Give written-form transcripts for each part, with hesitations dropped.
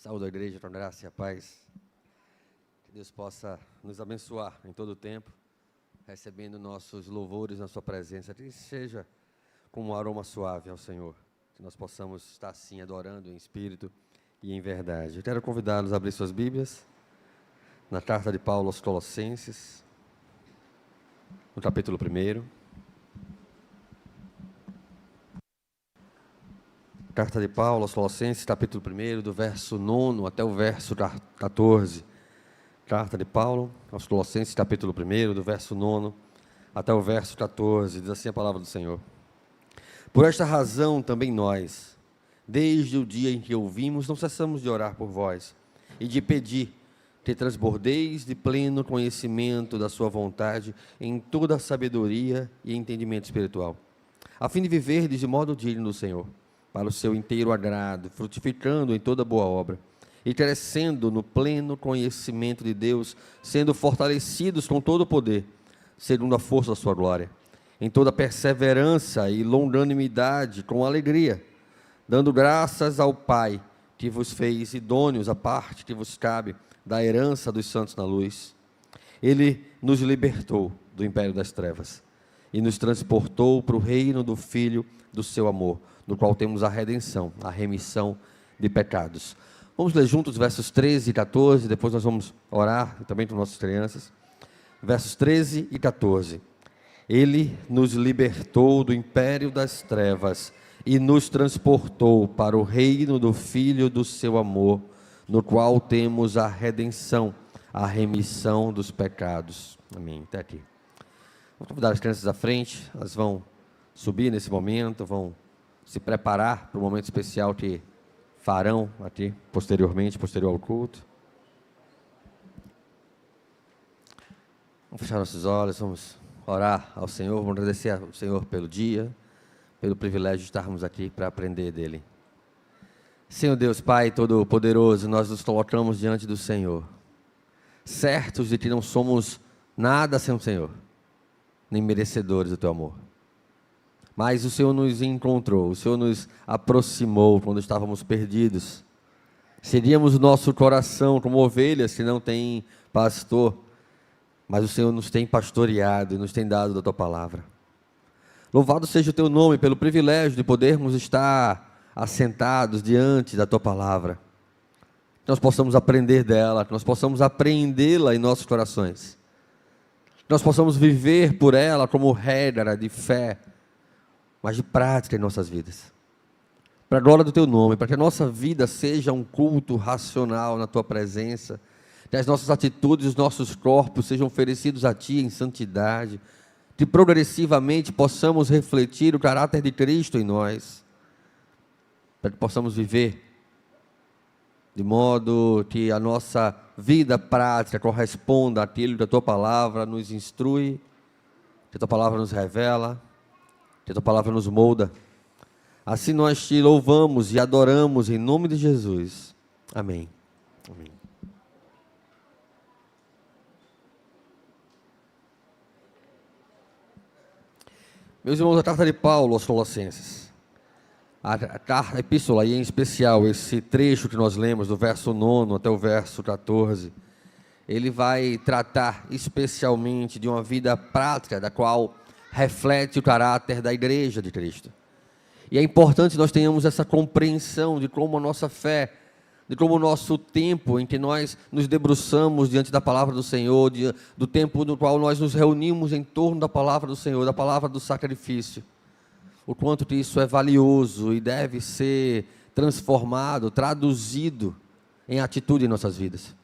Saúde a igreja, com a graça e a paz. Que Deus possa nos abençoar em todo o tempo, recebendo nossos louvores na sua presença, que seja como um aroma suave ao Senhor, que nós possamos estar assim adorando em espírito e em verdade. Eu quero convidá-los a abrir suas Bíblias na carta de Paulo aos Colossenses, no capítulo 1. Carta de Paulo aos Colossenses, capítulo 1, do verso 9 até o verso 14. Carta de Paulo aos Colossenses, capítulo 1, do verso 9 até o verso 14. Diz assim a palavra do Senhor. Por esta razão também nós, desde o dia em que ouvimos, não cessamos de orar por vós e de pedir que transbordeis de pleno conhecimento da sua vontade em toda a sabedoria e entendimento espiritual, a fim de viverdes de modo digno do Senhor, para o seu inteiro agrado, frutificando em toda boa obra, e crescendo no pleno conhecimento de Deus, sendo fortalecidos com todo o poder, segundo a força da sua glória, em toda perseverança e longanimidade, com alegria, dando graças ao Pai, que vos fez idôneos à parte que vos cabe da herança dos santos na luz. Ele nos libertou do império das trevas e nos transportou para o reino do Filho do seu amor, no qual temos a redenção, a remissão de pecados. Vamos ler juntos versos 13 e 14, depois nós vamos orar também com nossas crianças. Versos 13 e 14. Ele nos libertou do império das trevas e nos transportou para o reino do Filho do seu amor, no qual temos a redenção, a remissão dos pecados. Amém. Até aqui. Vou convidar as crianças à frente, elas vão subir nesse momento, vão se preparar para o momento especial que farão aqui posteriormente, posterior ao culto. Vamos fechar nossos olhos, vamos orar ao Senhor, vamos agradecer ao Senhor pelo dia, pelo privilégio de estarmos aqui para aprender dEle. Senhor Deus, Pai Todo-Poderoso, nós nos colocamos diante do Senhor, certos de que não somos nada sem o Senhor, nem merecedores do Teu amor. Mas o Senhor nos encontrou, o Senhor nos aproximou quando estávamos perdidos. Seríamos o nosso coração como ovelhas que não têm pastor, mas o Senhor nos tem pastoreado e nos tem dado da Tua palavra. Louvado seja o Teu nome pelo privilégio de podermos estar assentados diante da Tua palavra. Que nós possamos aprender dela, que nós possamos apreendê-la em nossos corações. Que nós possamos viver por ela como regra de fé, mas de prática em nossas vidas, para a glória do Teu nome, para que a nossa vida seja um culto racional na Tua presença, que as nossas atitudes, os nossos corpos sejam oferecidos a Ti em santidade, que progressivamente possamos refletir o caráter de Cristo em nós, para que possamos viver de modo que a nossa vida prática corresponda àquilo que a Tua palavra nos instrui, que a Tua palavra nos revela, que a Tua palavra nos molda. Assim nós Te louvamos e adoramos em nome de Jesus. Amém. Amém. Meus irmãos, a carta de Paulo aos Colossenses, a epístola, e em especial esse trecho que nós lemos, do verso 9 até o verso 14, ele vai tratar especialmente de uma vida prática, da qual reflete o caráter da igreja de Cristo. E é importante nós tenhamos essa compreensão de como a nossa fé, de como o nosso tempo em que nós nos debruçamos diante da palavra do Senhor, do tempo no qual nós nos reunimos em torno da palavra do Senhor, da palavra do sacrifício, o quanto que isso é valioso e deve ser transformado, traduzido em atitude em nossas vidas,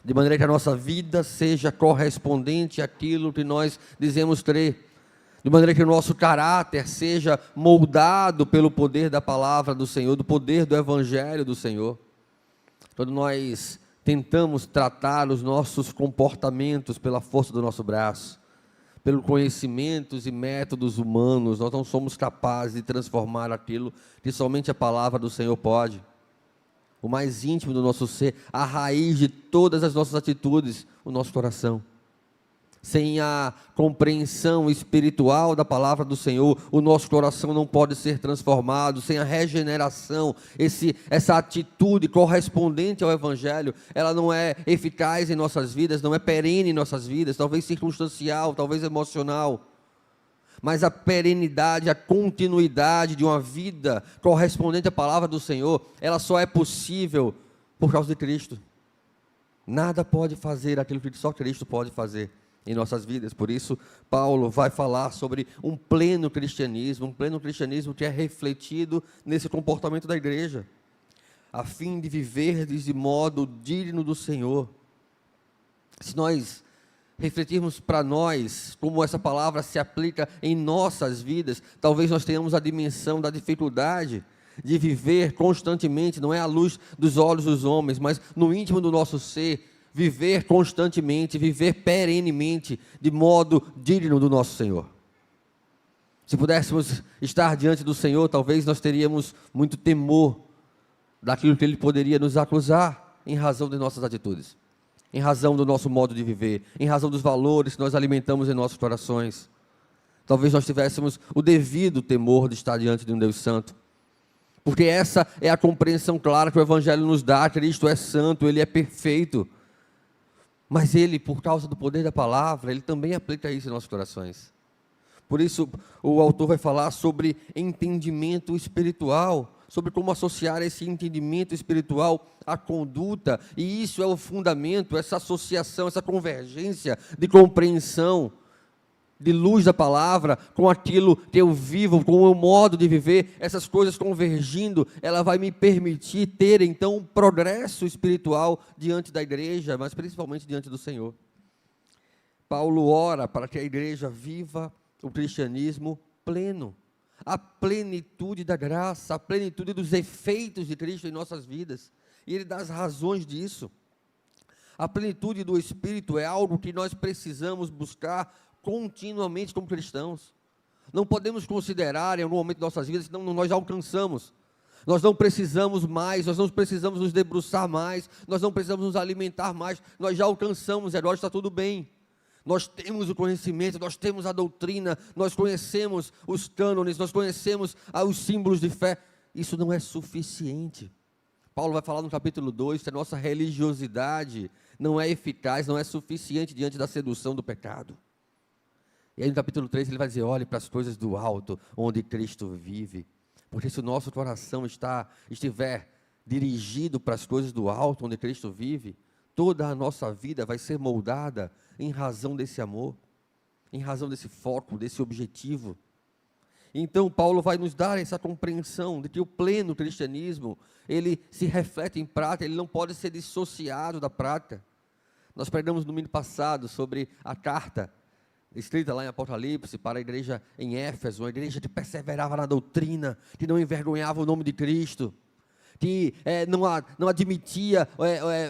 de maneira que a nossa vida seja correspondente àquilo que nós dizemos crer, de maneira que o nosso caráter seja moldado pelo poder da palavra do Senhor, do poder do Evangelho do Senhor. Quando nós tentamos tratar os nossos comportamentos pela força do nosso braço, pelos conhecimentos e métodos humanos, nós não somos capazes de transformar aquilo que somente a palavra do Senhor pode. O mais íntimo do nosso ser, a raiz de todas as nossas atitudes, o nosso coração. sem a compreensão espiritual da palavra do Senhor, o nosso coração não pode ser transformado. Sem a regeneração, essa atitude correspondente ao Evangelho, ela não é eficaz em nossas vidas, não é perene em nossas vidas, talvez circunstancial, talvez emocional. Mas a perenidade, a continuidade de uma vida correspondente à palavra do Senhor, ela só é possível por causa de Cristo. Nada pode fazer aquilo que só Cristo pode fazer em nossas vidas. Por isso, Paulo vai falar sobre um pleno cristianismo que é refletido nesse comportamento da igreja, a fim de viver de modo digno do Senhor. Se nós refletirmos para nós como essa palavra se aplica em nossas vidas, talvez nós tenhamos a dimensão da dificuldade de viver constantemente, não é à luz dos olhos dos homens, mas no íntimo do nosso ser, viver constantemente, viver perenemente, de modo digno do nosso Senhor. Se pudéssemos estar diante do Senhor, talvez nós teríamos muito temor daquilo que Ele poderia nos acusar, em razão de nossas atitudes, em razão do nosso modo de viver, em razão dos valores que nós alimentamos em nossos corações. Talvez nós tivéssemos o devido temor de estar diante de um Deus santo, porque essa é a compreensão clara que o Evangelho nos dá. Cristo é santo, Ele é perfeito, mas Ele, por causa do poder da palavra, Ele também aplica isso em nossos corações. Por isso, o autor vai falar sobre entendimento espiritual, sobre como associar esse entendimento espiritual à conduta, e isso é o fundamento, essa associação, essa convergência de compreensão, de luz da palavra, com aquilo que eu vivo, com o meu modo de viver, essas coisas convergindo, ela vai me permitir ter então um progresso espiritual diante da igreja, mas principalmente diante do Senhor. Paulo ora para que a igreja viva o cristianismo pleno, a plenitude da graça, a plenitude dos efeitos de Cristo em nossas vidas, e ele dá as razões disso. A plenitude do Espírito é algo que nós precisamos buscar continuamente como cristãos. Não podemos considerar em algum momento de nossas vidas, senão nós já alcançamos. Nós não precisamos mais, nós não precisamos nos debruçar mais, nós não precisamos nos alimentar mais, nós já alcançamos, agora está tudo bem. Nós temos o conhecimento, nós temos a doutrina, nós conhecemos os cânones, nós conhecemos os símbolos de fé. Isso não é suficiente. Paulo vai falar no capítulo 2 que a nossa religiosidade não é eficaz, não é suficiente diante da sedução do pecado. E aí no capítulo 3 ele vai dizer, olhe para as coisas do alto, onde Cristo vive. Porque se o nosso coração estiver dirigido para as coisas do alto, onde Cristo vive, toda a nossa vida vai ser moldada em razão desse amor, em razão desse foco, desse objetivo. Então Paulo vai nos dar essa compreensão de que o pleno cristianismo, ele se reflete em prática, ele não pode ser dissociado da prática. Nós pregamos no domingo passado sobre a carta escrita lá em Apocalipse para a igreja em Éfeso, uma igreja que perseverava na doutrina, que não envergonhava o nome de Cristo, que não admitia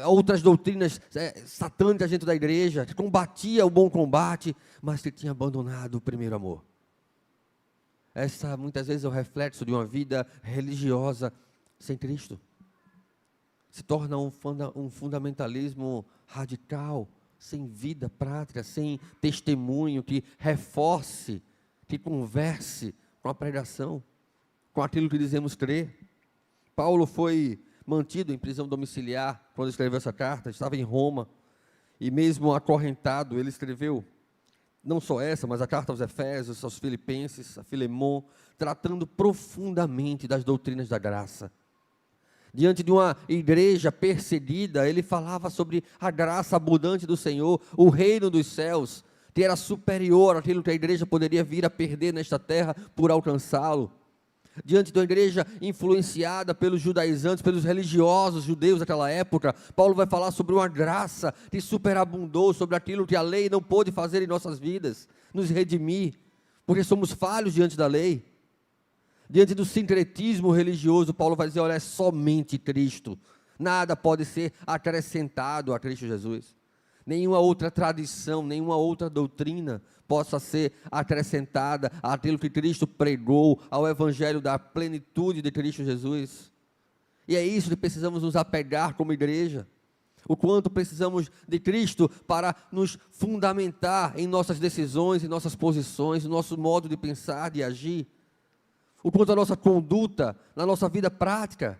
outras doutrinas satânicas dentro da igreja, que combatia o bom combate, mas que tinha abandonado o primeiro amor. Essa muitas vezes é o reflexo de uma vida religiosa sem Cristo. Se torna um fundamentalismo radical, sem vida prática, sem testemunho que reforce, que converse com a pregação, com aquilo que dizemos crer. Paulo foi mantido em prisão domiciliar quando escreveu essa carta, estava em Roma, e mesmo acorrentado, ele escreveu, não só essa, mas a carta aos Efésios, aos Filipenses, a Filemon, tratando profundamente das doutrinas da graça. Diante de uma igreja perseguida, ele falava sobre a graça abundante do Senhor, o reino dos céus, que era superior àquilo que a igreja poderia vir a perder nesta terra por alcançá-lo. Diante de uma igreja influenciada pelos judaizantes, pelos religiosos judeus daquela época, Paulo vai falar sobre uma graça que superabundou sobre aquilo que a lei não pôde fazer em nossas vidas, nos redimir, porque somos falhos diante da lei. Diante do sincretismo religioso, Paulo vai dizer, olha, é somente Cristo, nada pode ser acrescentado a Cristo Jesus, nenhuma outra tradição, nenhuma outra doutrina possa ser acrescentada àquilo que Cristo pregou, ao Evangelho da plenitude de Cristo Jesus. E é isso que precisamos nos apegar como igreja. O quanto precisamos de Cristo para nos fundamentar em nossas decisões, em nossas posições, no nosso modo de pensar, de agir. O quanto a nossa conduta, na nossa vida prática,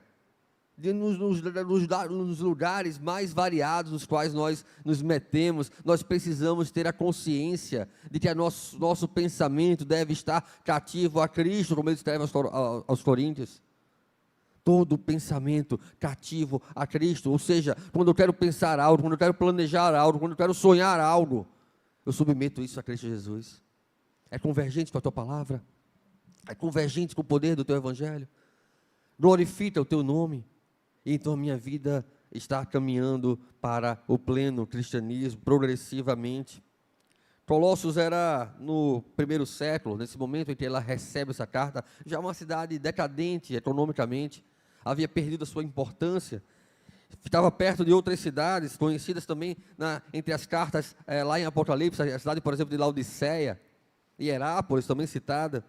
nos lugares mais variados nos quais nós nos metemos, nós precisamos ter a consciência de que nosso pensamento deve estar cativo a Cristo, como ele escreve aos Coríntios. Todo pensamento cativo a Cristo, ou seja, quando eu quero pensar algo, quando eu quero planejar algo, quando eu quero sonhar algo, eu submeto isso a Cristo Jesus. É convergente com a tua palavra, é convergente com o poder do teu evangelho, glorifica o teu nome, e então a minha vida está caminhando para o pleno cristianismo, progressivamente. Colossos era, no primeiro século, nesse momento em que ela recebe essa carta, já uma cidade decadente economicamente, havia perdido a sua importância, ficava perto de outras cidades, conhecidas também entre as cartas, lá em Apocalipse, a cidade, por exemplo, de Laodiceia, e Herápolis, também citada.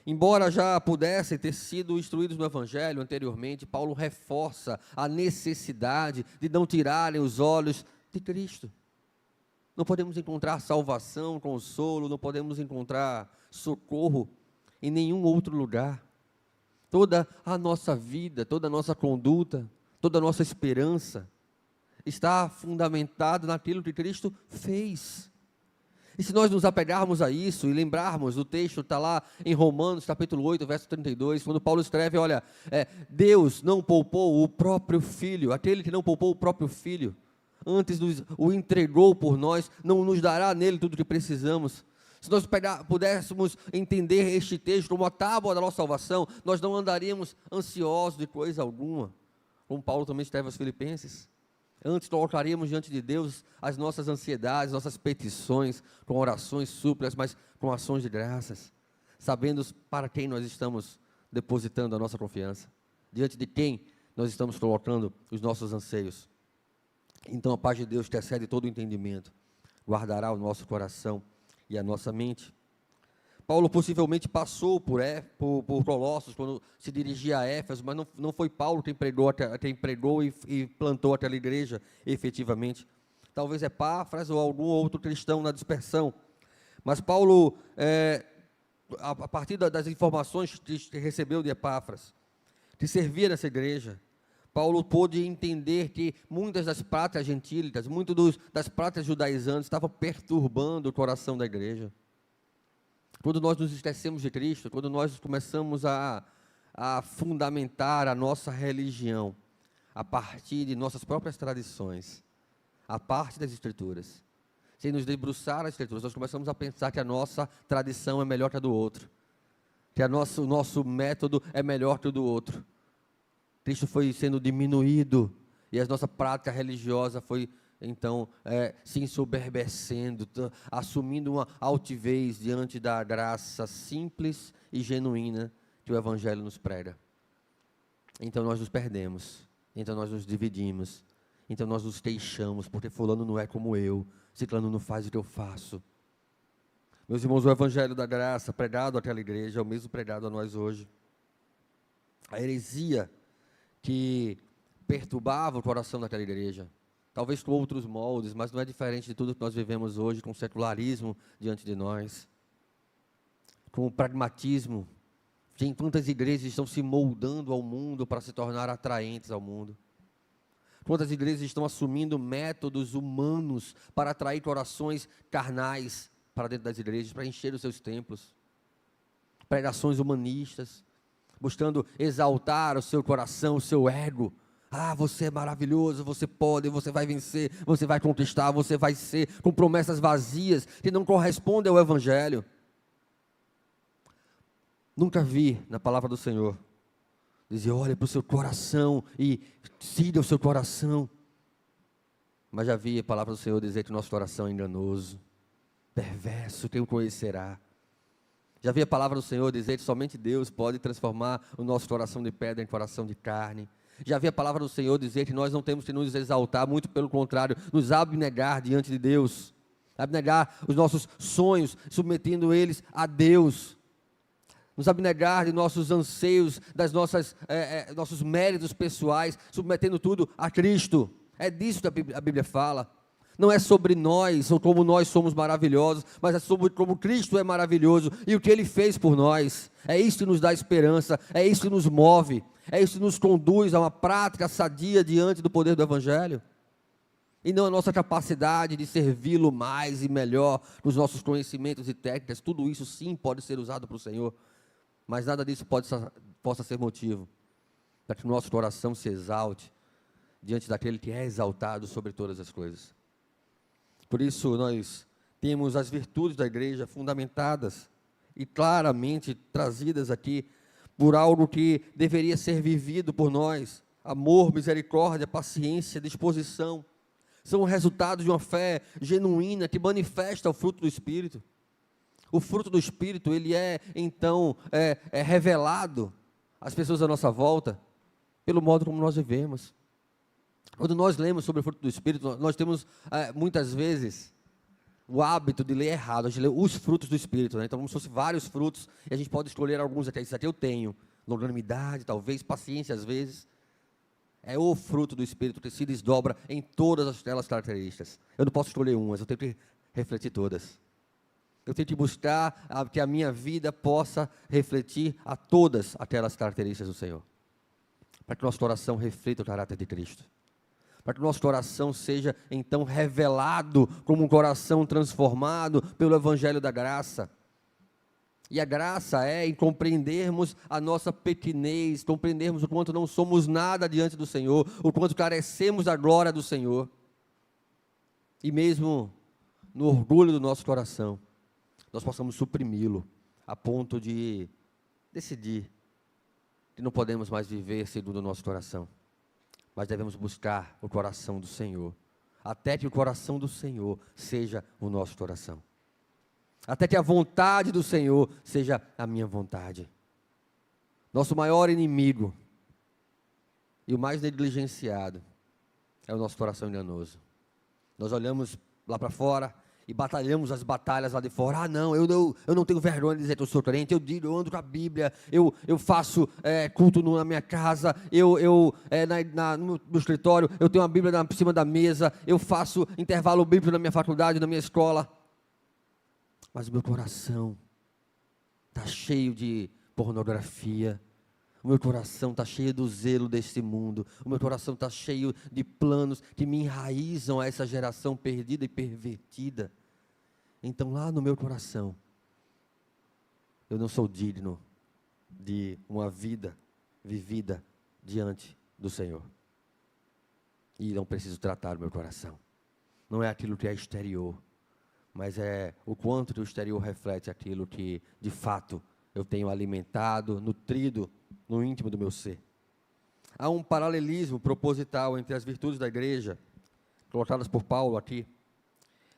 Embora já pudessem ter sido instruídos no Evangelho anteriormente, Paulo reforça a necessidade de não tirarem os olhos de Cristo. Não podemos encontrar salvação, consolo, não podemos encontrar socorro em nenhum outro lugar. Toda a nossa vida, toda a nossa conduta, toda a nossa esperança está fundamentada naquilo que Cristo fez. E se nós nos apegarmos a isso e lembrarmos, o texto está lá em Romanos, capítulo 8, verso 32, quando Paulo escreve, olha, Deus não poupou o próprio Filho, aquele que não poupou o próprio Filho, antes o entregou por nós, não nos dará nele tudo o que precisamos. Se nós pudéssemos entender este texto como a tábua da nossa salvação, nós não andaríamos ansiosos de coisa alguma, como Paulo também escreve aos Filipenses. Antes colocaríamos diante de Deus as nossas ansiedades, nossas petições, com orações, súplicas, mas com ações de graças, sabendo para quem nós estamos depositando a nossa confiança, diante de quem nós estamos colocando os nossos anseios. Então a paz de Deus, que excede todo o entendimento, guardará o nosso coração e a nossa mente. Paulo possivelmente passou por Colossos, quando se dirigia a Éfeso, mas não foi Paulo quem pregou e plantou aquela igreja efetivamente. Talvez Epáfras ou algum outro cristão na dispersão. Mas Paulo, a partir das informações que recebeu de Epáfras, que servia nessa igreja, Paulo pôde entender que muitas das práticas gentílicas, das práticas judaizantes estavam perturbando o coração da igreja. Quando nós nos esquecemos de Cristo, quando nós começamos a fundamentar a nossa religião a partir de nossas próprias tradições, a parte das Escrituras, sem nos debruçar nas Escrituras, nós começamos a pensar que a nossa tradição é melhor que a do outro, que o nosso método é melhor que o do outro. Cristo foi sendo diminuído e a nossa prática religiosa foi então se ensoberbecendo, assumindo uma altivez diante da graça simples e genuína que o Evangelho nos prega. Então nós nos perdemos, então nós nos dividimos, então nós nos queixamos, porque fulano não é como eu, ciclano não faz o que eu faço. Meus irmãos, o Evangelho da graça, pregado àquela igreja, é o mesmo pregado a nós hoje. A heresia que perturbava o coração daquela igreja, talvez com outros moldes, mas não é diferente de tudo que nós vivemos hoje, com o secularismo diante de nós, com o pragmatismo. Tem quantas igrejas estão se moldando ao mundo para se tornar atraentes ao mundo? Quantas igrejas estão assumindo métodos humanos para atrair corações carnais para dentro das igrejas, para encher os seus templos? Pregações humanistas, buscando exaltar o seu coração, o seu ego. Ah, você é maravilhoso, você pode, você vai vencer, você vai conquistar, você vai ser, com promessas vazias que não correspondem ao Evangelho. Nunca vi na palavra do Senhor dizer, olhe para o seu coração e siga o seu coração. Mas já vi a palavra do Senhor dizer que o nosso coração é enganoso, perverso, quem o conhecerá? Já vi a palavra do Senhor dizer que somente Deus pode transformar o nosso coração de pedra em coração de carne. Já vi a palavra do Senhor dizer que nós não temos que nos exaltar, muito pelo contrário, nos abnegar diante de Deus, abnegar os nossos sonhos, submetendo eles a Deus, nos abnegar de nossos anseios, nossos méritos pessoais, submetendo tudo a Cristo. É disso que a Bíblia fala. Não é sobre nós, ou como nós somos maravilhosos, mas é sobre como Cristo é maravilhoso e o que Ele fez por nós. É isso que nos dá esperança, é isso que nos move, é isso que nos conduz a uma prática sadia diante do poder do Evangelho. E não a nossa capacidade de servi-lo mais e melhor nos nossos conhecimentos e técnicas. Tudo isso sim pode ser usado para o Senhor, mas nada disso possa ser motivo para que o nosso coração se exalte diante daquele que é exaltado sobre todas as coisas. Por isso nós temos as virtudes da igreja fundamentadas e claramente trazidas aqui por algo que deveria ser vivido por nós. Amor, misericórdia, paciência, disposição. São o resultado de uma fé genuína que manifesta o fruto do Espírito. O fruto do Espírito, ele então revelado às pessoas à nossa volta pelo modo como nós vivemos. Quando nós lemos sobre o fruto do Espírito, nós temos muitas vezes o hábito de ler errado, a gente lê os frutos do Espírito, né? Então, como se fossem vários frutos, e a gente pode escolher alguns até. Isso aqui eu tenho, longanimidade, talvez, paciência às vezes. É o fruto do Espírito que se desdobra em todas aquelas características. Eu não posso escolher umas, eu tenho que refletir todas. Eu tenho que buscar que a minha vida possa refletir a todas aquelas características do Senhor. Para que o nosso coração reflita o caráter de Cristo. Para que o nosso coração seja, então, revelado como um coração transformado pelo Evangelho da graça. E a graça é em compreendermos a nossa pequenez, compreendermos o quanto não somos nada diante do Senhor, o quanto carecemos da glória do Senhor. E mesmo no orgulho do nosso coração, nós possamos suprimi-lo, a ponto de decidir que não podemos mais viver segundo o nosso coração. Mas devemos buscar o coração do Senhor, até que o coração do Senhor seja o nosso coração, até que a vontade do Senhor seja a minha vontade. Nosso maior inimigo e o mais negligenciado é o nosso coração enganoso. Nós olhamos lá para fora e batalhamos as batalhas lá de fora. Não, eu não tenho vergonha de dizer que eu sou crente, eu ando com a Bíblia, eu faço culto na minha casa, no meu escritório, eu tenho a Bíblia por cima da mesa, eu faço intervalo bíblico na minha faculdade, na minha escola. Mas o meu coração está cheio de pornografia, o meu coração está cheio do zelo deste mundo, o meu coração está cheio de planos que me enraizam a essa geração perdida e pervertida. Então lá no meu coração, eu não sou digno de uma vida vivida diante do Senhor. E não preciso tratar o meu coração. Não é aquilo que é exterior, mas é o quanto que o exterior reflete aquilo que, de fato, eu tenho alimentado, nutrido no íntimo do meu ser. Há um paralelismo proposital entre as virtudes da igreja, colocadas por Paulo aqui,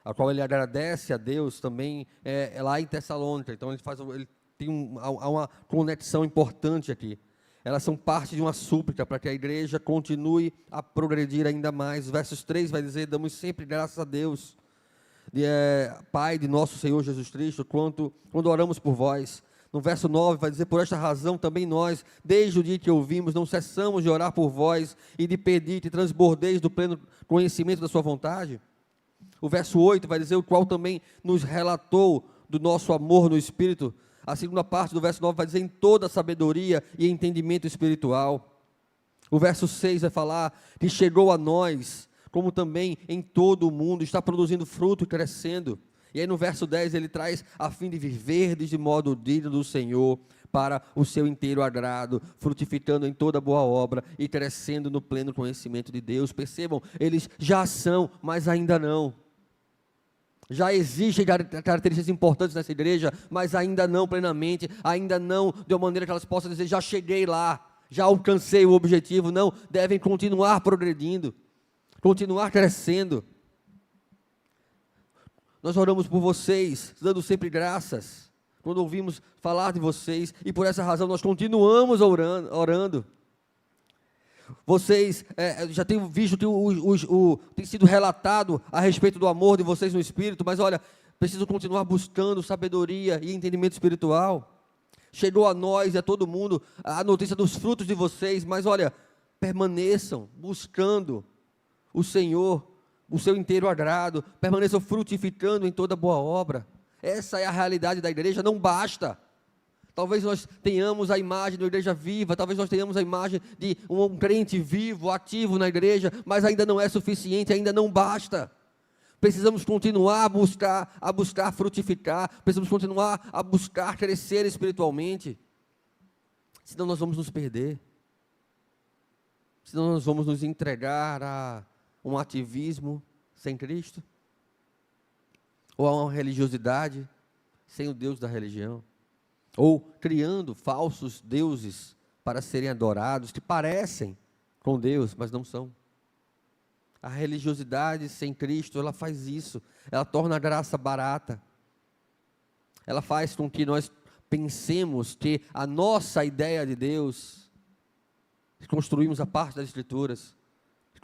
a qual ele agradece a Deus também lá em Tessalônica. Então há uma conexão importante aqui. Elas são parte de uma súplica para que a igreja continue a progredir ainda mais. Versos 3 vai dizer: damos sempre graças a Deus, Pai de nosso Senhor Jesus Cristo, quando oramos por vós. No verso 9 vai dizer: por esta razão também nós, desde o dia que ouvimos, não cessamos de orar por vós e de pedir que transbordeis do pleno conhecimento da sua vontade. O verso 8 vai dizer: o qual também nos relatou do nosso amor no Espírito. A segunda parte do verso 9 vai dizer: em toda sabedoria e entendimento espiritual. O verso 6 vai falar que chegou a nós, como também em todo o mundo, está produzindo fruto e crescendo. E aí no verso 10 ele traz: a fim de viverdes de modo digno do Senhor, para o seu inteiro agrado, frutificando em toda boa obra e crescendo no pleno conhecimento de Deus. Percebam, eles já são, mas ainda não. Já existem características importantes nessa igreja, mas ainda não plenamente, ainda não de uma maneira que elas possam dizer: já cheguei lá, já alcancei o objetivo. Não, devem continuar progredindo, continuar crescendo. Nós oramos por vocês, dando sempre graças, quando ouvimos falar de vocês, e por essa razão nós continuamos orando. Vocês já têm visto que tem sido relatado a respeito do amor de vocês no Espírito, mas olha, preciso continuar buscando sabedoria e entendimento espiritual. Chegou a nós e a todo mundo a notícia dos frutos de vocês, mas olha, permaneçam buscando o Senhor, o seu inteiro agrado, permaneçam frutificando em toda boa obra. Essa é a realidade da igreja, não basta. Talvez nós tenhamos a imagem de uma igreja viva, talvez nós tenhamos a imagem de um crente vivo, ativo na igreja, mas ainda não é suficiente, ainda não basta. Precisamos continuar a buscar frutificar, precisamos continuar a buscar crescer espiritualmente, senão nós vamos nos perder, senão nós vamos nos entregar a um ativismo sem Cristo, ou a uma religiosidade sem o Deus da religião, ou criando falsos deuses para serem adorados, que parecem com Deus, mas não são. A religiosidade sem Cristo, ela faz isso, ela torna a graça barata, ela faz com que nós pensemos que a nossa ideia de Deus, que construímos a parte das Escrituras, que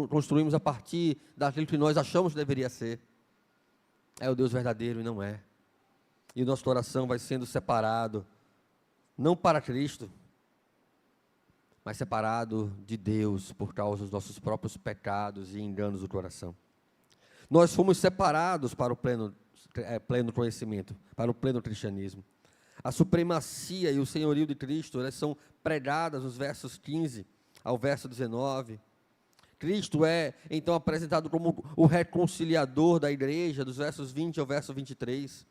construímos a partir daquilo que nós achamos que deveria ser, é o Deus verdadeiro e não é. E o nosso coração vai sendo separado, não para Cristo, mas separado de Deus por causa dos nossos próprios pecados e enganos do coração. Nós fomos separados para o pleno conhecimento, para o pleno cristianismo. A supremacia e o senhorio de Cristo, elas são pregadas nos versos 15 ao verso 19. Cristo é, então, apresentado como o reconciliador da igreja, dos versos 20 ao verso 23.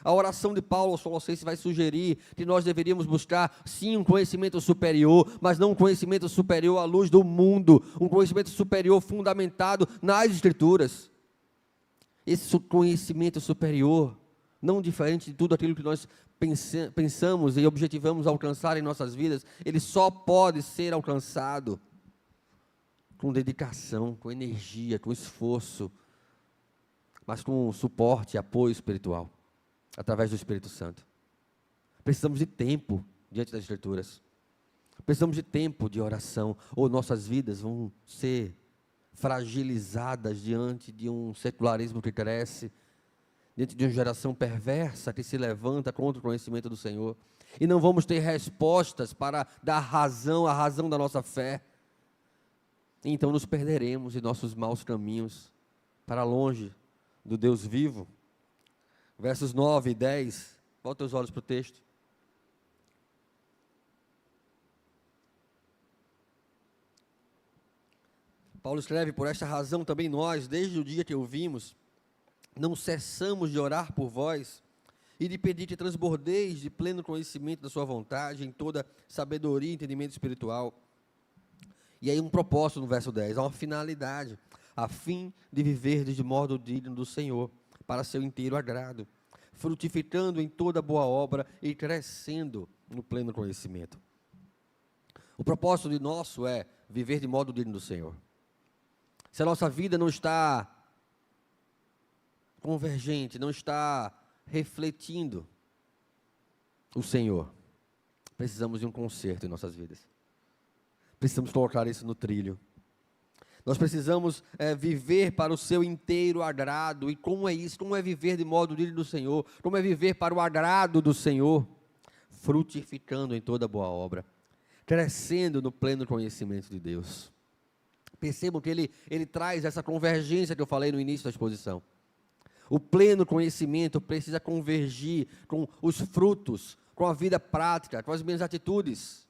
A oração de Paulo aos Colossenses vai sugerir que nós deveríamos buscar, sim, um conhecimento superior, mas não um conhecimento superior à luz do mundo, um conhecimento superior fundamentado nas Escrituras. Esse conhecimento superior, não diferente de tudo aquilo que nós pensamos e objetivamos alcançar em nossas vidas, ele só pode ser alcançado com dedicação, com energia, com esforço, mas com suporte e apoio espiritual, através do Espírito Santo. Precisamos de tempo diante das Escrituras. Precisamos de tempo de oração, ou nossas vidas vão ser fragilizadas diante de um secularismo que cresce, diante de uma geração perversa que se levanta contra o conhecimento do Senhor, e não vamos ter respostas para dar a razão da nossa fé. Então nos perderemos em nossos maus caminhos, para longe do Deus vivo. Versos 9 e 10, volta os olhos para o texto. Paulo escreve: por esta razão também nós, desde o dia que ouvimos, não cessamos de orar por vós, e de pedir que transbordeis de pleno conhecimento da sua vontade, em toda sabedoria e entendimento espiritual. E aí um propósito no verso 10, há uma finalidade, a fim de viver de modo digno do Senhor, para seu inteiro agrado, frutificando em toda boa obra e crescendo no pleno conhecimento. O propósito de nosso é viver de modo digno do Senhor. Se a nossa vida não está convergente, não está refletindo o Senhor, precisamos de um conserto em nossas vidas. Precisamos colocar isso no trilho. Nós precisamos viver para o seu inteiro agrado. E como é isso? Como é viver de modo digno do Senhor? Como é viver para o agrado do Senhor? Frutificando em toda boa obra, crescendo no pleno conhecimento de Deus. Percebam que ele traz essa convergência que eu falei no início da exposição. O pleno conhecimento precisa convergir com os frutos, com a vida prática, com as minhas atitudes.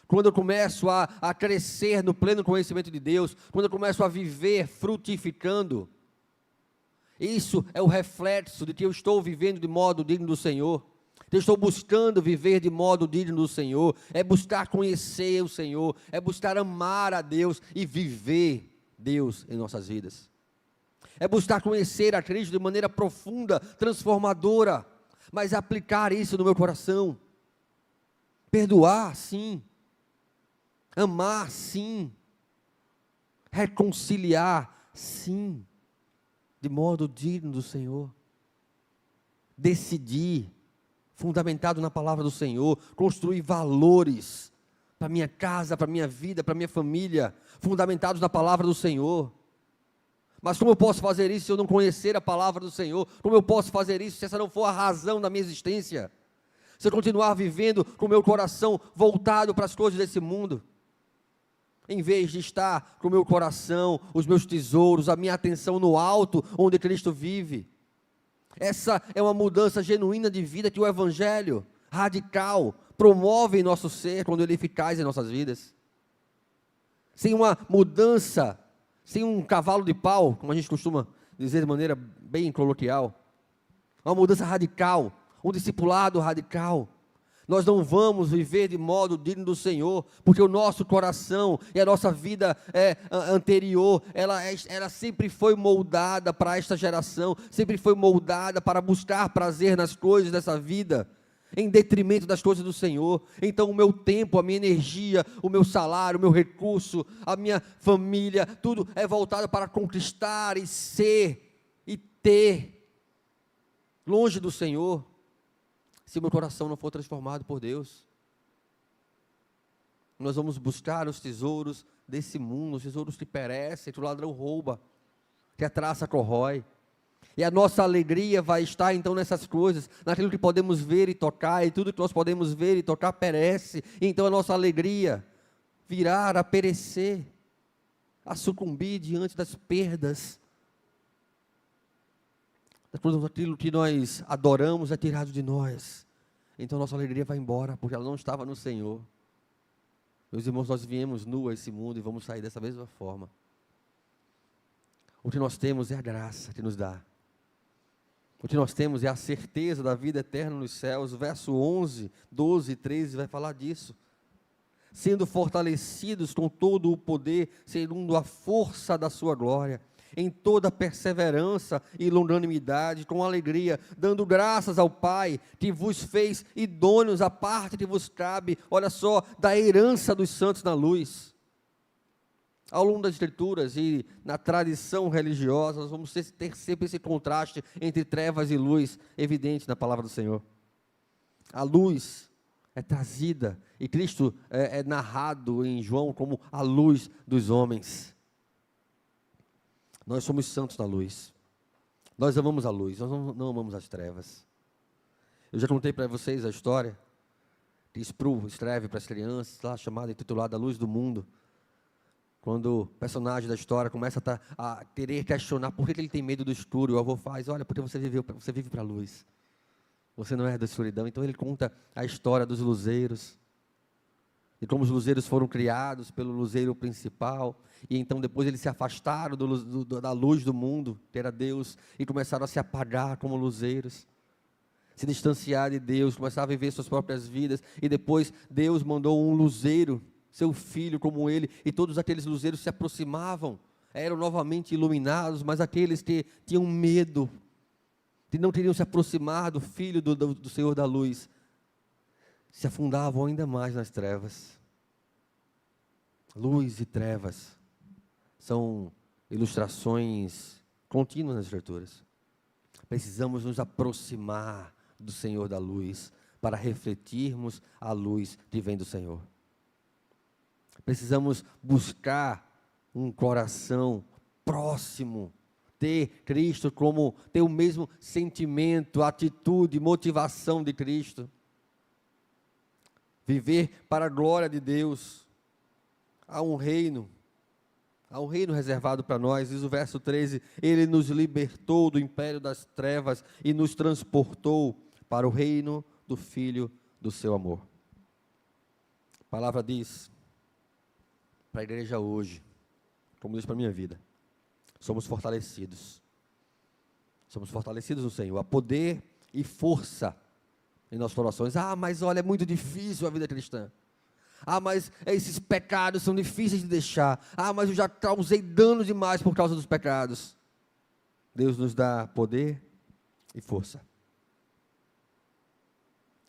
Quando eu começo a crescer no pleno conhecimento de Deus, quando eu começo a viver frutificando, isso é o reflexo de que eu estou vivendo de modo digno do Senhor, que eu estou buscando viver de modo digno do Senhor, é buscar conhecer o Senhor, é buscar amar a Deus e viver Deus em nossas vidas. É buscar conhecer a Cristo de maneira profunda, transformadora, mas aplicar isso no meu coração. Perdoar, sim. Amar, sim. Reconciliar, sim. De modo digno do Senhor. Decidir, fundamentado na palavra do Senhor, construir valores para minha casa, para minha vida, para minha família, fundamentados na palavra do Senhor. Mas como eu posso fazer isso se eu não conhecer a palavra do Senhor? Como eu posso fazer isso se essa não for a razão da minha existência? Se eu continuar vivendo com o meu coração voltado para as coisas desse mundo? Em vez de estar com o meu coração, os meus tesouros, a minha atenção no alto, onde Cristo vive. Essa é uma mudança genuína de vida que o Evangelho radical promove em nosso ser, quando ele é eficaz em nossas vidas. Sem uma mudança, sem um cavalo de pau, como a gente costuma dizer de maneira bem coloquial, uma mudança radical, um discipulado radical. Nós não vamos viver de modo digno do Senhor, porque o nosso coração e a nossa vida anterior, ela sempre foi moldada para esta geração, sempre foi moldada para buscar prazer nas coisas dessa vida, em detrimento das coisas do Senhor. Então o meu tempo, a minha energia, o meu salário, o meu recurso, a minha família, tudo é voltado para conquistar e ser e ter, longe do Senhor. Se o meu coração não for transformado por Deus, nós vamos buscar os tesouros desse mundo, os tesouros que perecem, que o ladrão rouba, que a traça corrói. E a nossa alegria vai estar então nessas coisas, naquilo que podemos ver e tocar, e tudo que nós podemos ver e tocar perece. E então a nossa alegria virá a perecer, a sucumbir diante das perdas. Aquilo que nós adoramos é tirado de nós. Então nossa alegria vai embora, porque ela não estava no Senhor. Meus irmãos, nós viemos nu a esse mundo e vamos sair dessa mesma forma. O que nós temos é a graça que nos dá. O que nós temos é a certeza da vida eterna nos céus. O verso 11, 12 e 13 vai falar disso. Sendo fortalecidos com todo o poder, segundo a força da sua glória, em toda perseverança e longanimidade, com alegria, dando graças ao Pai, que vos fez idôneos à parte que vos cabe, olha só, da herança dos santos na luz. Ao longo das Escrituras e na tradição religiosa, nós vamos ter sempre esse contraste entre trevas e luz, evidente na palavra do Senhor. A luz é trazida, e Cristo é narrado em João como a luz dos homens. Nós somos santos na luz. Nós amamos a luz, nós não amamos as trevas. Eu já contei para vocês a história que Sproul escreve para as crianças, lá chamada, intitulada A Luz do Mundo. Quando o personagem da história começa a querer questionar por que ele tem medo do escuro, o avô faz, olha, porque você vive para a luz. Você não é da escuridão. Então ele conta a história dos luzeiros, e como os luzeiros foram criados pelo luzeiro principal, e então depois eles se afastaram da luz do mundo, que era Deus, e começaram a se apagar como luzeiros, se distanciar de Deus, começaram a viver suas próprias vidas, e depois Deus mandou um luzeiro, seu filho como ele, e todos aqueles luzeiros se aproximavam, eram novamente iluminados, mas aqueles que tinham medo, que não queriam se aproximar do Filho do Senhor da luz, se afundavam ainda mais nas trevas. Luz e trevas são ilustrações contínuas nas Escrituras. Precisamos nos aproximar do Senhor da luz, para refletirmos a luz que vem do Senhor. Precisamos buscar um coração próximo, ter Cristo como, ter o mesmo sentimento, atitude, motivação de Cristo. Viver para a glória de Deus. Há um reino reservado para nós, diz o verso 13, Ele nos libertou do império das trevas e nos transportou para o reino do Filho do seu amor. A palavra diz para a igreja hoje, como diz para a minha vida, somos fortalecidos no Senhor, há poder e força em nossos corações. Mas olha, é muito difícil a vida cristã. Mas esses pecados são difíceis de deixar. Mas eu já causei dano demais por causa dos pecados. Deus nos dá poder e força.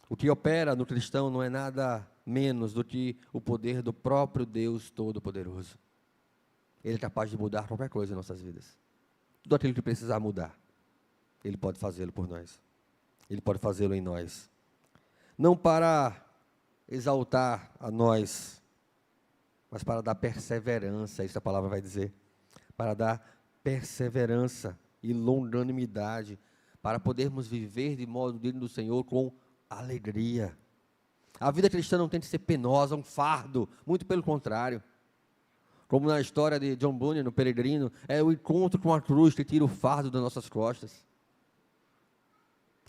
O que opera no cristão não é nada menos do que o poder do próprio Deus Todo-Poderoso. Ele é capaz de mudar qualquer coisa em nossas vidas. Tudo aquilo que precisar mudar, Ele pode fazê-lo por nós. Ele pode fazê-lo em nós. Não para exaltar a nós, mas para dar perseverança, isso a palavra vai dizer, para dar perseverança e longanimidade, para podermos viver de modo digno do Senhor com alegria. A vida cristã não tem que ser penosa, um fardo, muito pelo contrário. como na história de John Bunyan, no Peregrino, é o encontro com a cruz que tira o fardo das nossas costas.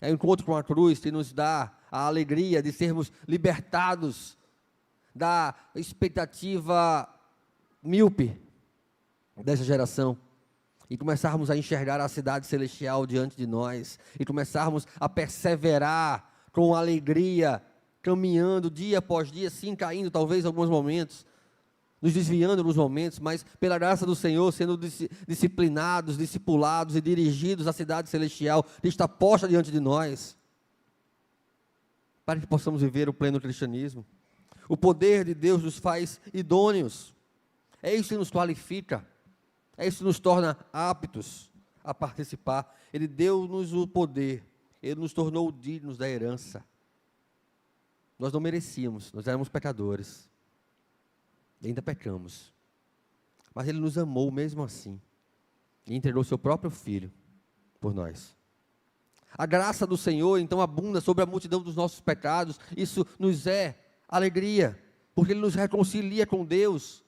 É o encontro com a cruz que nos dá a alegria de sermos libertados da expectativa míope dessa geração e começarmos a enxergar a cidade celestial diante de nós e começarmos a perseverar com alegria, caminhando dia após dia, sim, caindo talvez em alguns momentos, nos desviando nos momentos, mas pela graça do Senhor, sendo disciplinados, discipulados e dirigidos à cidade celestial que está posta diante de nós, para que possamos viver o pleno cristianismo. O poder de Deus nos faz idôneos, é isso que nos qualifica, é isso que nos torna aptos a participar. Ele deu-nos o poder, Ele nos tornou dignos da herança. Nós não merecíamos, nós éramos pecadores, e ainda pecamos, mas Ele nos amou mesmo assim, e entregou seu próprio Filho por nós. A graça do Senhor então abunda sobre a multidão dos nossos pecados. Isso nos é alegria, porque Ele nos reconcilia com Deus.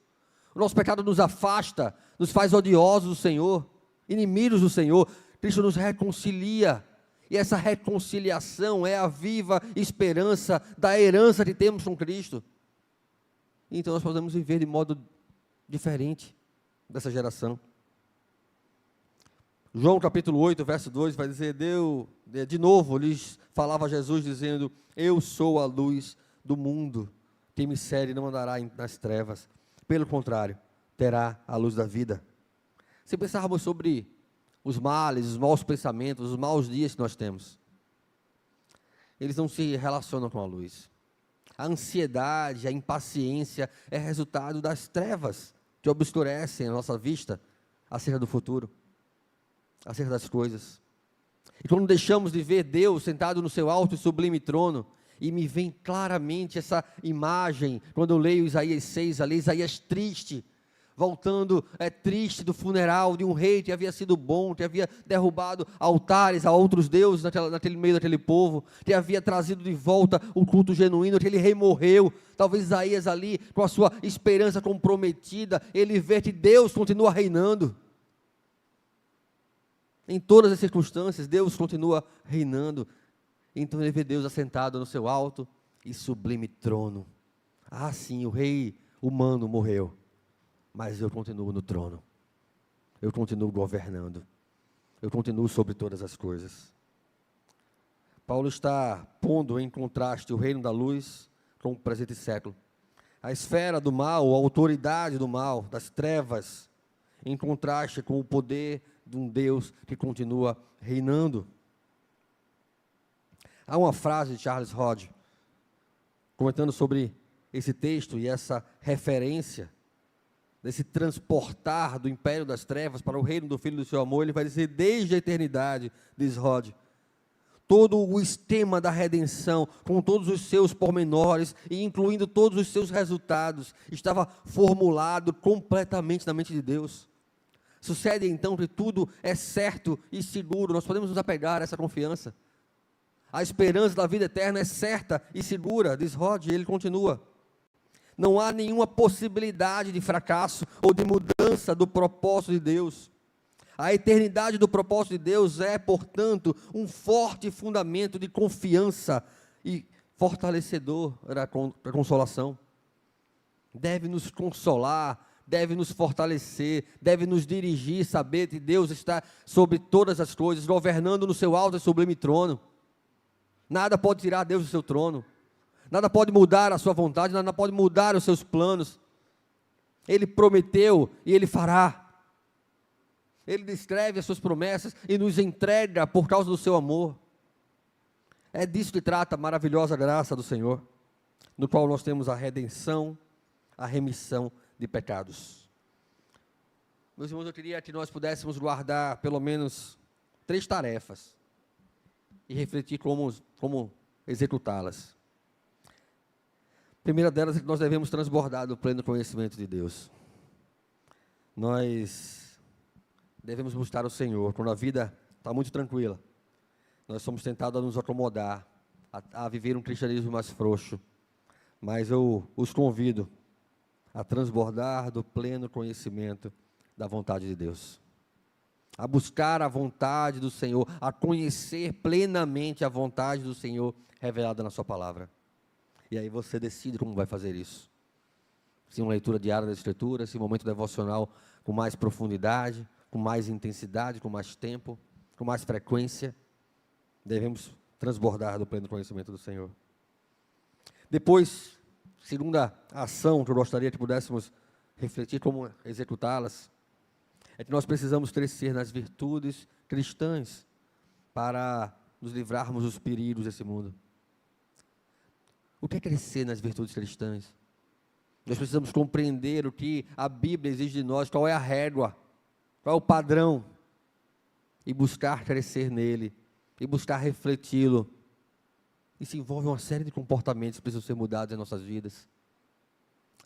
O nosso pecado nos afasta, nos faz odiosos do Senhor, inimigos do Senhor. Cristo nos reconcilia, e essa reconciliação é a viva esperança da herança que temos com Cristo. Então nós podemos viver de modo diferente dessa geração. João capítulo 8, verso 2, vai dizer, de novo, lhes falava Jesus dizendo, eu sou a luz do mundo, quem me segue não andará nas trevas, pelo contrário, terá a luz da vida. Se pensarmos sobre os males, os maus pensamentos, os maus dias que nós temos, eles não se relacionam com a luz. A ansiedade, a impaciência é resultado das trevas que obscurecem a nossa vista acerca do futuro, acerca das coisas. E quando deixamos de ver Deus sentado no seu alto e sublime trono, e me vem claramente essa imagem, quando eu leio Isaías 6, ali, Isaías triste, voltando, triste do funeral de um rei que havia sido bom, que havia derrubado altares a outros deuses naquele meio daquele povo, que havia trazido de volta o culto genuíno, aquele rei morreu. Talvez Isaías ali, com a sua esperança comprometida, ele vê que Deus continua reinando. Em todas as circunstâncias, Deus continua reinando. Então ele vê Deus assentado no seu alto e sublime trono. Ah, sim, o rei humano morreu, mas eu continuo no trono, eu continuo governando, eu continuo sobre todas as coisas. Paulo está pondo em contraste o reino da luz com o presente século, a esfera do mal, a autoridade do mal, das trevas, em contraste com o poder de um Deus que continua reinando. Há uma frase de Charles Hodge, comentando sobre esse texto e essa referência, desse transportar do império das trevas para o reino do Filho do seu amor. Ele vai dizer, desde a eternidade, diz Hodge, todo o esquema da redenção, com todos os seus pormenores, e incluindo todos os seus resultados, estava formulado completamente na mente de Deus. Sucede então que tudo é certo e seguro, nós podemos nos apegar a essa confiança. A esperança da vida eterna é certa e segura, diz Hodge, e ele continua. Não há nenhuma possibilidade de fracasso ou de mudança do propósito de Deus. A eternidade do propósito de Deus é, portanto, um forte fundamento de confiança e fortalecedor da consolação. Deve nos consolar, deve nos fortalecer, deve nos dirigir, saber que Deus está sobre todas as coisas, governando no seu alto e sublime trono. Nada pode tirar Deus do seu trono, nada pode mudar a sua vontade, nada pode mudar os seus planos. Ele prometeu e Ele fará. Ele descreve as suas promessas e nos entrega por causa do seu amor. É disso que trata a maravilhosa graça do Senhor, no qual nós temos a redenção, a remissão de pecados. Meus irmãos, eu queria que nós pudéssemos guardar pelo menos 3 tarefas e refletir como executá-las. A primeira delas é que nós devemos transbordar do pleno conhecimento de Deus. Nós devemos buscar o Senhor. Quando a vida está muito tranquila, nós somos tentados a nos acomodar, a viver um cristianismo mais frouxo. Mas eu os convido a transbordar do pleno conhecimento da vontade de Deus, a buscar a vontade do Senhor, a conhecer plenamente a vontade do Senhor revelada na sua palavra. E aí você decide como vai fazer isso. Se uma leitura diária da Escritura, se um momento devocional com mais profundidade, com mais intensidade, com mais tempo, com mais frequência, devemos transbordar do pleno conhecimento do Senhor. Depois, segunda ação que eu gostaria que pudéssemos refletir como executá-las, é que nós precisamos crescer nas virtudes cristãs para nos livrarmos dos perigos desse mundo. O que é crescer nas virtudes cristãs? Nós precisamos compreender o que a Bíblia exige de nós, qual é a régua, qual é o padrão, e buscar crescer nele, e buscar refleti-lo. Isso envolve uma série de comportamentos que precisam ser mudados em nossas vidas.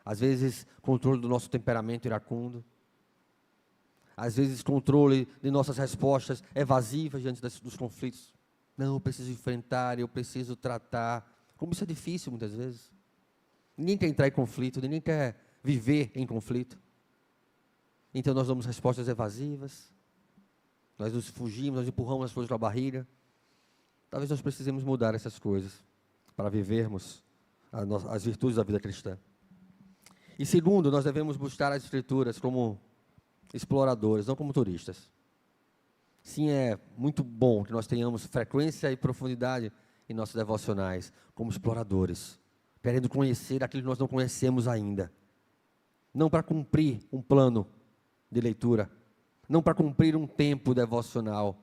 Às vezes, controle do nosso temperamento iracundo. Às vezes, controle de nossas respostas evasivas diante dos conflitos. Não, eu preciso enfrentar, eu preciso tratar. Como isso é difícil muitas vezes. Ninguém quer entrar em conflito, ninguém quer viver em conflito. Então nós damos respostas evasivas, nós nos fugimos, nós empurramos as coisas com a barriga. Talvez nós precisemos mudar essas coisas para vivermos as virtudes da vida cristã. E segundo, nós devemos buscar as Escrituras como exploradores, não como turistas. Sim, é muito bom que nós tenhamos frequência e profundidade em nossos devocionais, como exploradores, querendo conhecer aquilo que nós não conhecemos ainda. Não para cumprir um plano de leitura, não para cumprir um tempo devocional,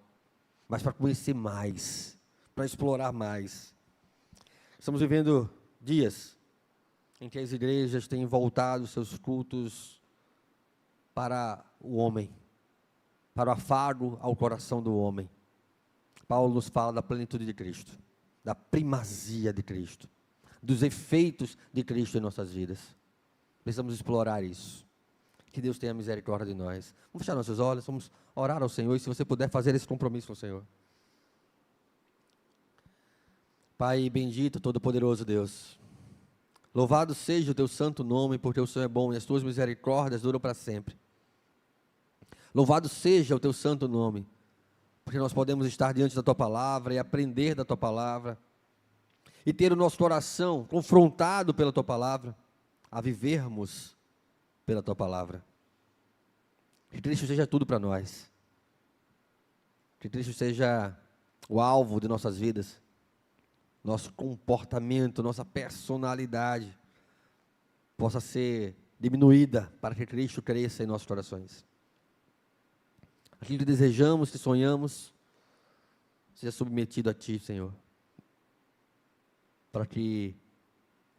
mas para conhecer mais, para explorar mais. Estamos vivendo dias em que as igrejas têm voltado seus cultos para o homem, para o afago ao coração do homem. Paulo nos fala da plenitude de Cristo, da primazia de Cristo, dos efeitos de Cristo em nossas vidas. Precisamos explorar isso. Que Deus tenha misericórdia de nós. Vamos fechar nossos olhos, vamos orar ao Senhor, e se você puder fazer esse compromisso com o Senhor. Pai bendito, todo-poderoso Deus, louvado seja o teu santo nome, porque o Senhor é bom e as tuas misericórdias duram para sempre. Louvado seja o teu santo nome, porque nós podemos estar diante da tua palavra e aprender da tua palavra, e ter o nosso coração confrontado pela tua palavra, a vivermos pela tua palavra. Que Cristo seja tudo para nós, que Cristo seja o alvo de nossas vidas, nosso comportamento, nossa personalidade possa ser diminuída para que Cristo cresça em nossos corações. Aquilo que desejamos, que sonhamos, seja submetido a Ti, Senhor, para que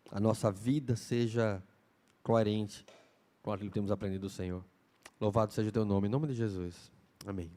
a nossa vida seja coerente com aquilo que temos aprendido do Senhor. Louvado seja o Teu nome, em nome de Jesus. Amém.